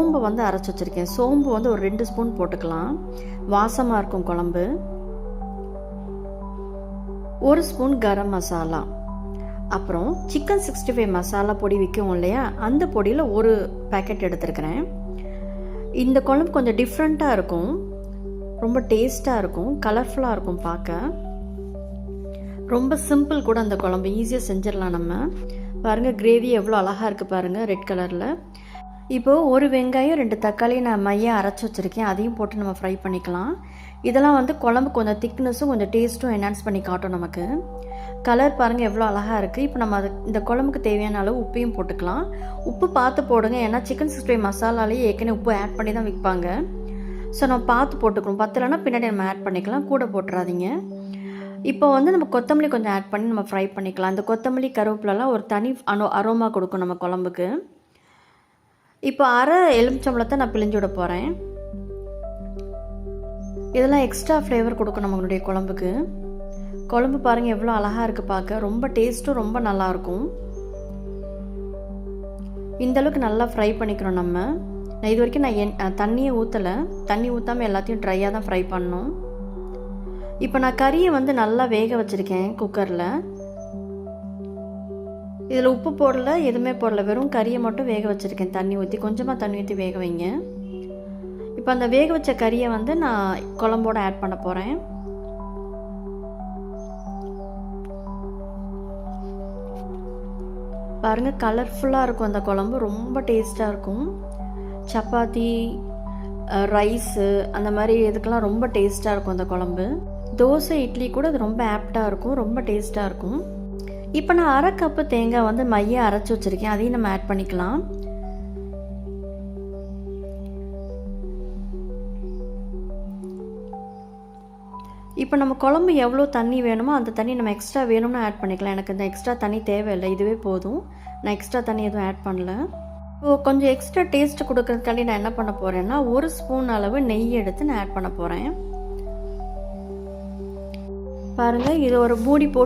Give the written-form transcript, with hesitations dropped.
சோம்பு வந்து அரைச்சி வச்சுருக்கேன். சோம்பு வந்து ஒரு 2 ஸ்பூன் போட்டுக்கலாம், வாசமாக இருக்கும் குழம்பு. 1 ஸ்பூன் கரம் மசாலா, அப்புறம் சிக்கன் 65 மசாலா பொடி விற்கும் இல்லையா, அந்த பொடியில் ஒரு பேக்கெட் எடுத்துருக்கிறேன். இந்த குழம்பு கொஞ்சம் டிஃப்ரெண்ட்டாக இருக்கும், ரொம்ப டேஸ்ட்டாக இருக்கும், கலர்ஃபுல்லாக இருக்கும் பார்க்க. ரொம்ப சிம்பிள் கூட அந்த குழம்பு, ஈஸியாக செஞ்சிடலாம் நம்ம. பாருங்கள் கிரேவி எவ்வளோ அழகாக இருக்குது பாருங்கள், ரெட் கலரில். இப்போது ஒரு வெங்காயம் 2 தக்காளி நான் மையாக அரைச்சி வச்சுருக்கேன், அதையும் போட்டு நம்ம ஃப்ரை பண்ணிக்கலாம். இதெல்லாம் வந்து குழம்பு கொஞ்சம் திக்னஸும் கொஞ்சம் டேஸ்ட்டும் என்ஹான்ஸ் பண்ணி காட்டும் நமக்கு. கலர் பாருங்கள் எவ்வளோ அழகாக இருக்குது. இப்போ நம்ம இந்த குழம்புக்கு தேவையான அளவு உப்பையும் போட்டுக்கலாம். உப்பு பார்த்து போடுங்க, ஏன்னா சிக்கன் 65 மசாலாலேயே ஏற்கனவே உப்பு ஆட் பண்ணி தான் விற்பாங்க. ஸோ நம்ம பார்த்து போட்டுக்கணும், பத்தலைன்னா பின்னாடி நம்ம ஆட் பண்ணிக்கலாம், கூட போட்டுறாதீங்க. இப்போ வந்து நம்ம கொத்தமல்லி கொஞ்சம் ஆட் பண்ணி நம்ம ஃப்ரை பண்ணிக்கலாம். இந்த கொத்தமல்லி கருவேப்பிலலாம் ஒரு தனி அரோமா கொடுக்கும் நம்ம குழம்புக்கு. இப்போ அரை எலுமிச்சம்பழத்தை நான் பிழிஞ்சு விட போகிறேன். இதெல்லாம் எக்ஸ்ட்ரா ஃப்ளேவர் கொடுக்கும் நம்மளுடைய குழம்புக்கு. குழம்பு பாருங்கள் எவ்வளோ அழகாக இருக்குது பார்க்க, ரொம்ப டேஸ்ட்டும் ரொம்ப நல்லாயிருக்கும். இந்தளவுக்கு நல்லா ஃப்ரை பண்ணிக்கிறோம் நம்ம. நான் இது வரைக்கும் நான் தண்ணியை ஊற்றலை, தண்ணி ஊற்றாமல் எல்லாத்தையும் ட்ரையாக தான் ஃப்ரை பண்ணணும். இப்போ நான் கறியை வந்து நல்லா வேக வச்சுருக்கேன் குக்கரில். இதில் உப்பு போடல, எதுவுமே போடல, வெறும் கறியை மட்டும் வேக வச்சுருக்கேன். தண்ணி ஊற்றி, கொஞ்சமாக தண்ணி ஊற்றி வேக வைங்க. இப்போ அந்த வேக வச்ச கறியை வந்து நான் குழம்போடு ஆட் பண்ண போகிறேன். பாருங்கள் கலர்ஃபுல்லாக இருக்கும் அந்த குழம்பு, ரொம்ப டேஸ்ட்டாக இருக்கும். சப்பாத்தி, ரைஸு அந்த மாதிரி இதுக்கெல்லாம் ரொம்ப டேஸ்ட்டாக இருக்கும் அந்த குழம்பு. தோசை, இட்லி கூட அது ரொம்ப ஆப்டாக இருக்கும், ரொம்ப டேஸ்ட்டாக இருக்கும். இப்போ நான் அரை கப்பு தேங்காய் வந்து மையாக அரைச்சி வச்சுருக்கேன், அதையும் நம்ம ஆட் பண்ணிக்கலாம். இப்போ நம்ம குழம்பு எவ்வளோ தண்ணி வேணுமோ அந்த தண்ணி நம்ம எக்ஸ்ட்ரா வேணும்னு ஆட் பண்ணிக்கலாம். எனக்கு இந்த எக்ஸ்ட்ரா தண்ணி தேவையில்லை, இதுவே போதும். நான் எக்ஸ்ட்ரா தண்ணி எதுவும் ஆட் பண்ணல. இப்போ கொஞ்சம் எக்ஸ்ட்ரா டேஸ்ட் கொடுக்கறதுக்காண்டி நான் என்ன பண்ண போகிறேன்னா 1 ஸ்பூன் அளவு நெய் எடுத்து நான் ஆட் பண்ண போகிறேன். பாருங்கள், இது ஒரு மூடி போட்டு